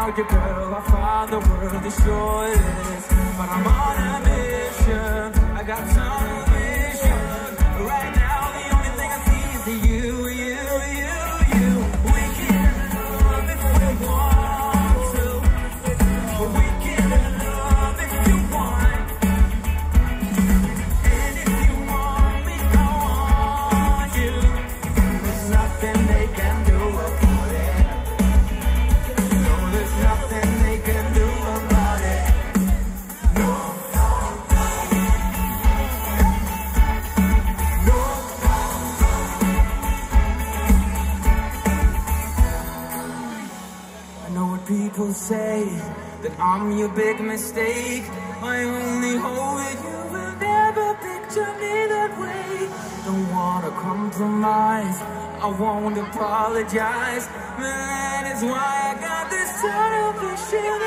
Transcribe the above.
without you, girl, I find the world the shortest. But I'm on a mission, I got tunnel vision. Right now, the only thing I see is you. We can love if we want to. We can love if you want. And if you want me, I want you. There's nothing they can do about it. No, there's nothing they can do about it. No, no, no. No, no, no. I know what people say, that I'm your big mistake. I only hope that you will never picture me that way. Don't wanna compromise, I won't apologize. That is why I got this tunnel vision.